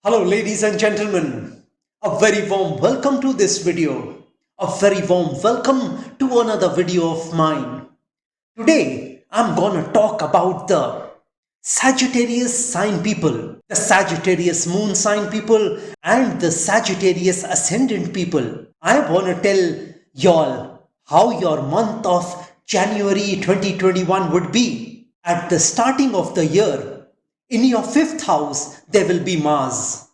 Hello ladies and gentlemen, a very warm welcome to this video, a very warm welcome to another video of mine. Today I'm gonna talk about the Sagittarius sign people, the Sagittarius moon sign people and the Sagittarius ascendant people. I wanna tell y'all how your month of January 2021 would be. At the starting of the year, in your fifth house, there will be Mars.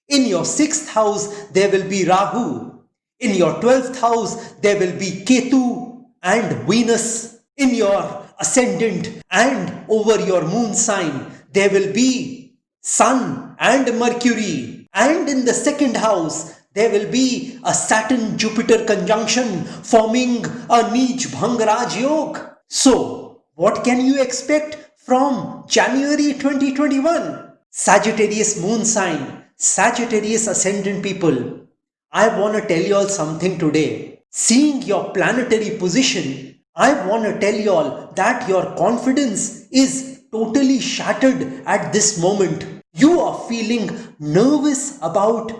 In your sixth house, there will be Rahu. In your 12th house, there will be Ketu and Venus. In your ascendant and over your moon sign, there will be Sun and Mercury. And in the second house, there will be a Saturn Jupiter conjunction forming a Neej Bhang Raj Yog. So, what can you expect from January 2021? Sagittarius moon sign, Sagittarius ascendant people. I want to tell you all something today. Seeing your planetary position, I want to tell you all that your confidence is totally shattered at this moment. You are feeling nervous about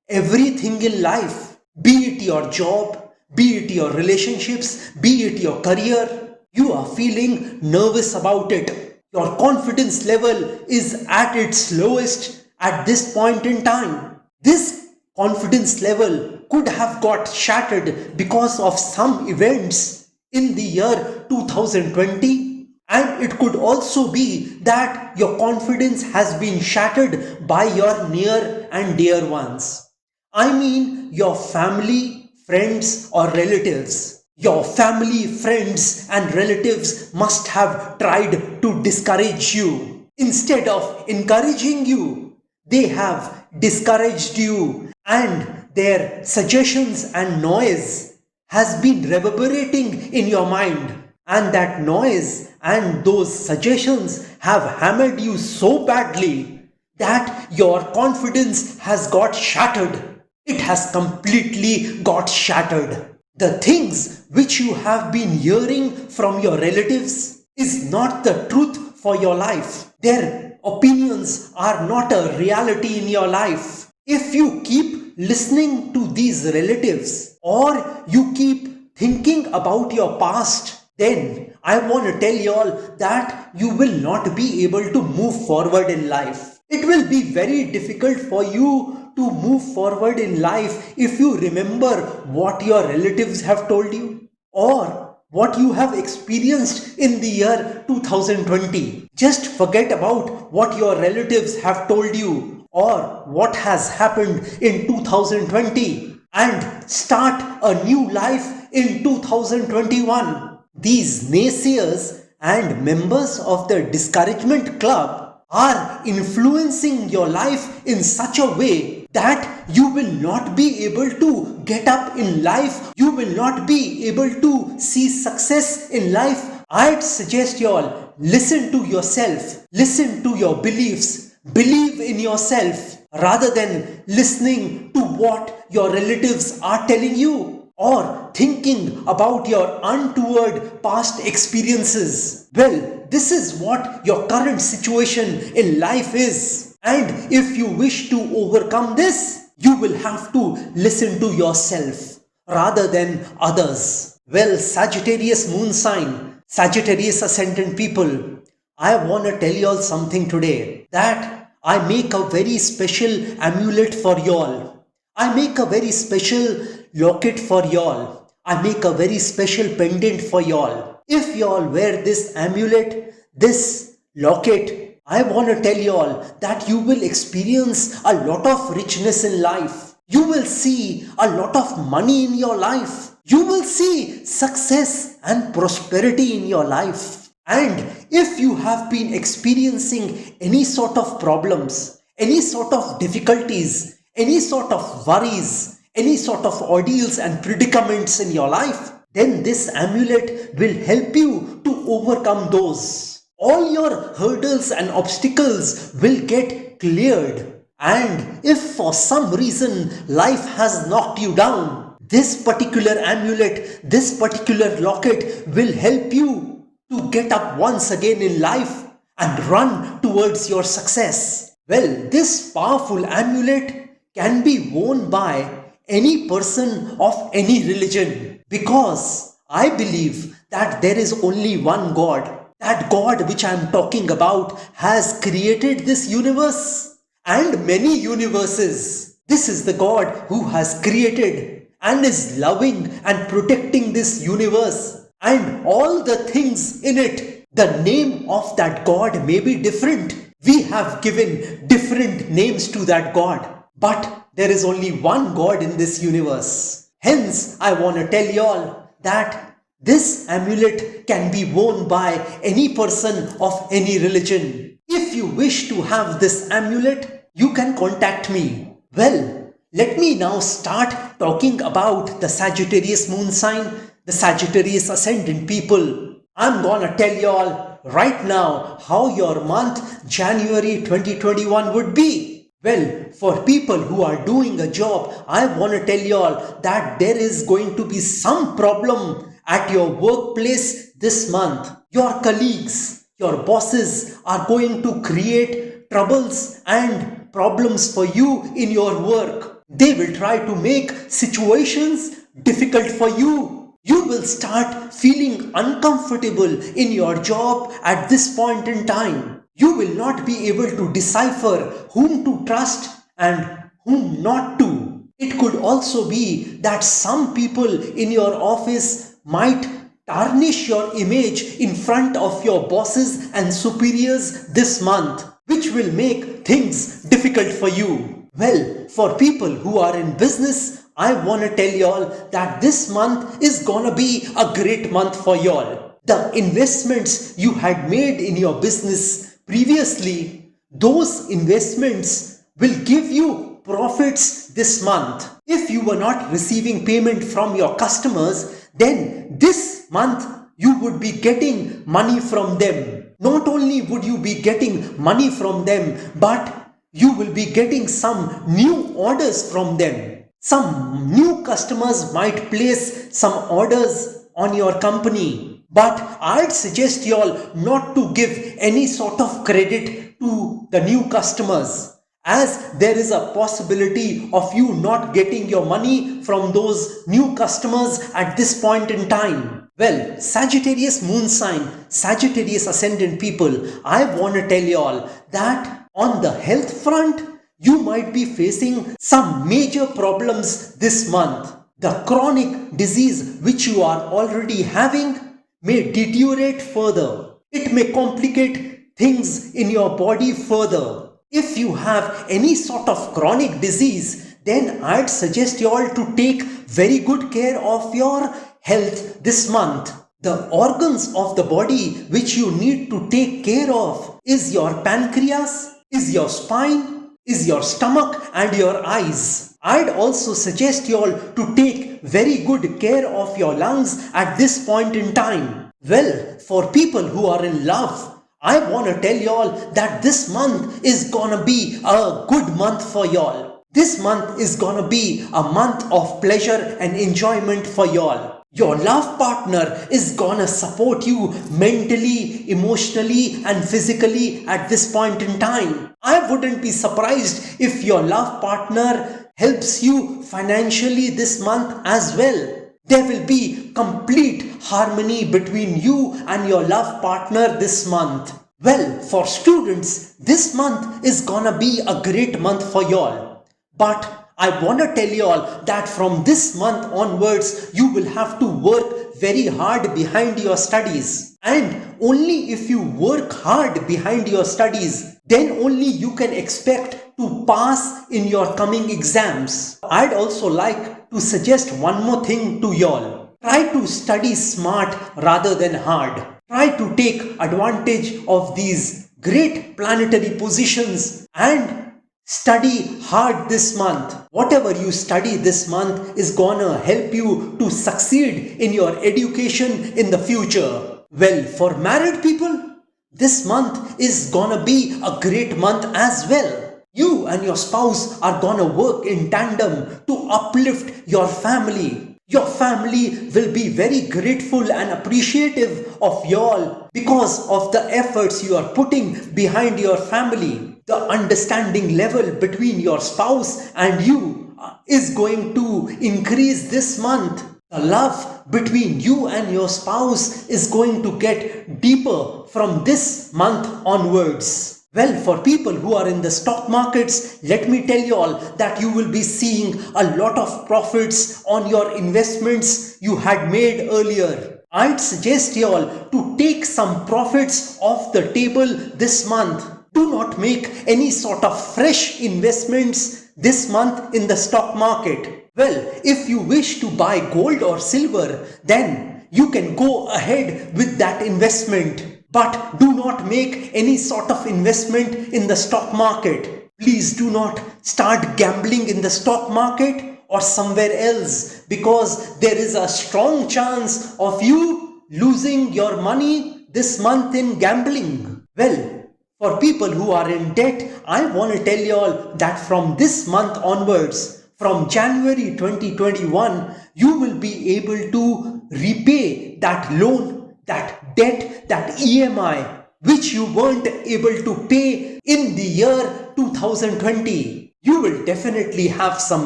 everything in life, be it your job, be it your relationships, be it your career. You are feeling nervous about it. Your confidence level is at its lowest at this point in time. This confidence level could have got shattered because of some events in the year 2020, and it could also be that your confidence has been shattered by your near and dear ones. I mean your family, friends or relatives. Your family, friends and relatives must have tried to discourage you. Instead of encouraging you, they have discouraged you, and their suggestions and noise has been reverberating in your mind, and that noise and those suggestions have hammered you so badly that your confidence has got shattered. It has completely got shattered. The things which you have been hearing from your relatives is not the truth for your life. Their opinions are not a reality in your life. If you keep listening to these relatives or you keep thinking about your past, then I want to tell you all that you will not be able to move forward in life. It will be very difficult for you to move forward in life if you remember what your relatives have told you or what you have experienced in the year 2020. Just forget about what your relatives have told you or what has happened in 2020 and start a new life in 2021. These naysayers and members of the discouragement club are influencing your life in such a way that you will not be able to get up in life, you will not be able to see success in life. I'd suggest you all listen to yourself, listen to your beliefs, believe in yourself rather than listening to what your relatives are telling you or thinking about your untoward past experiences. Well, this is what your current situation in life is. And if you wish to overcome this, you will have to listen to yourself rather than others. Well, Sagittarius moon sign, Sagittarius ascendant people, I want to tell you all something today that I make a very special amulet for y'all. I make a very special locket for y'all. I make a very special pendant for y'all. If y'all wear this amulet, this locket, I want to tell y'all that you will experience a lot of richness in life. You will see a lot of money in your life. You will see success and prosperity in your life. And if you have been experiencing any sort of problems, any sort of difficulties, any sort of worries, any sort of ordeals and predicaments in your life, then this amulet will help you to overcome those. All your hurdles and obstacles will get cleared. And if for some reason life has knocked you down, this particular amulet, this particular locket will help you to get up once again in life and run towards your success. Well, this powerful amulet can be worn by any person of any religion because I believe that there is only one God. That God which I am talking about has created this universe and many universes. This is the God who has created and is loving and protecting this universe and all the things in it. The name of that God may be different. We have given different names to that God, but there is only one God in this universe. Hence, I want to tell you all that this amulet can be worn by any person of any religion. If you wish to have this amulet, you can contact me. Well, let me now start talking about the Sagittarius moon sign, the Sagittarius ascendant people. I'm gonna tell you all right now how your month January 2021 would be. Well, for people who are doing a job, I want to tell you all that there is going to be some problem at your workplace this month. Your colleagues, your bosses are going to create troubles and problems for you in your work. They will try to make situations difficult for you. You will start feeling uncomfortable in your job at this point in time. You will not be able to decipher whom to trust and whom not to. It could also be that some people in your office might tarnish your image in front of your bosses and superiors this month, which will make things difficult for you. Well, for people who are in business, I want to tell y'all that this month is gonna be a great month for y'all. The investments you had made in your business previously, those investments will give you profits this month. If you were not receiving payment from your customers, then this month you would be getting money from them. Not only would you be getting money from them, but you will be getting some new orders from them. Some new customers might place some orders on your company. But I'd suggest you all not to give any sort of credit to the new customers, as there is a possibility of you not getting your money from those new customers at this point in time. Well, Sagittarius moon sign, Sagittarius ascendant people, I want to tell you all that on the health front, you might be facing some major problems this month. The chronic disease which you are already having may deteriorate further. It may complicate things in your body further. If you have any sort of chronic disease, then I'd suggest you all to take very good care of your health this month. The organs of the body which you need to take care of is your pancreas, is your spine, is your stomach and your eyes. I'd also suggest you all to take very good care of your lungs at this point in time. Well, for people who are in love, I want to tell y'all that this month is gonna be a good month for y'all. This month is gonna be a month of pleasure and enjoyment for y'all. Your love partner is gonna support you mentally, emotionally, and physically at this point in time. I wouldn't be surprised if your love partner helps you financially this month as well. There will be complete harmony between you and your love partner this month. Well, for students, this month is gonna be a great month for y'all. But I want to tell you all that from this month onwards, you will have to work very hard behind your studies. And only if you work hard behind your studies, then only you can expect to pass in your coming exams. I'd also like to suggest one more thing to y'all. Try to study smart rather than hard. Try to take advantage of these great planetary positions and study hard this month. Whatever you study this month is gonna help you to succeed in your education in the future. Well, for married people, this month is gonna be a great month as well. You and your spouse are gonna work in tandem to uplift your family. Your family will be very grateful and appreciative of y'all because of the efforts you are putting behind your family. The understanding level between your spouse and you is going to increase this month. The love between you and your spouse is going to get deeper from this month onwards. Well, for people who are in the stock markets, let me tell you all that you will be seeing a lot of profits on your investments you had made earlier. I'd suggest you all to take some profits off the table this month. Do not make any sort of fresh investments this month in the stock market. Well, if you wish to buy gold or silver, then you can go ahead with that investment. But do not make any sort of investment in the stock market. Please do not start gambling in the stock market or somewhere else, because there is a strong chance of you losing your money this month in gambling. Well, for people who are in debt, I want to tell you all that from this month onwards, from January 2021, you will be able to repay that loan, that debt, that EMI, which you weren't able to pay in the year 2020. You will definitely have some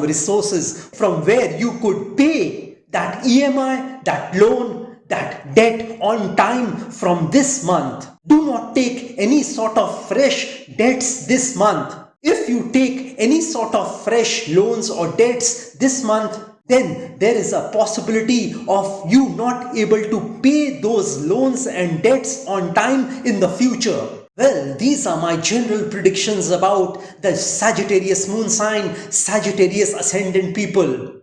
resources from where you could pay that EMI, that loan, that debt on time from this month. Do not take any sort of fresh debts this month. If you take any sort of fresh loans or debts this month, then there is a possibility of you not able to pay those loans and debts on time in the future. Well, these are my general predictions about the Sagittarius moon sign, Sagittarius ascendant people.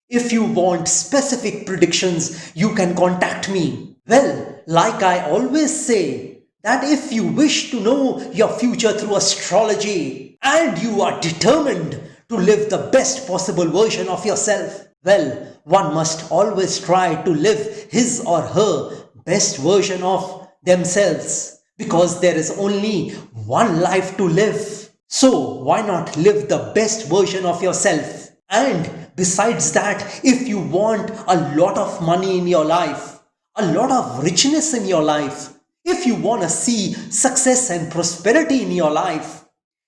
If you want specific predictions, you can contact me. Well, like I always say, that if you wish to know your future through astrology and you are determined to live the best possible version of yourself, well, one must always try to live his or her best version of themselves, because there is only one life to live. So why not live the best version of yourself? And besides that, if you want a lot of money in your life, a lot of richness in your life, if you want to see success and prosperity in your life,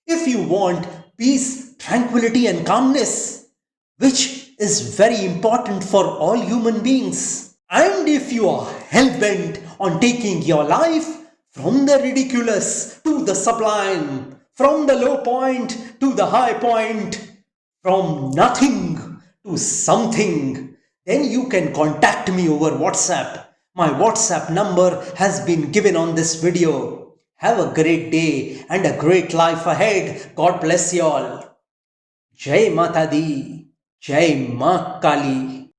if you want peace, tranquility and calmness, which is very important for all human beings, and if you are hell-bent on taking your life from the ridiculous to the sublime, from the low point to the high point, from nothing to something, then you can contact me over WhatsApp. My WhatsApp number has been given on this video. Have a great day and a great life ahead. God bless you all. Jai Mata Di, Jai Ma Kali.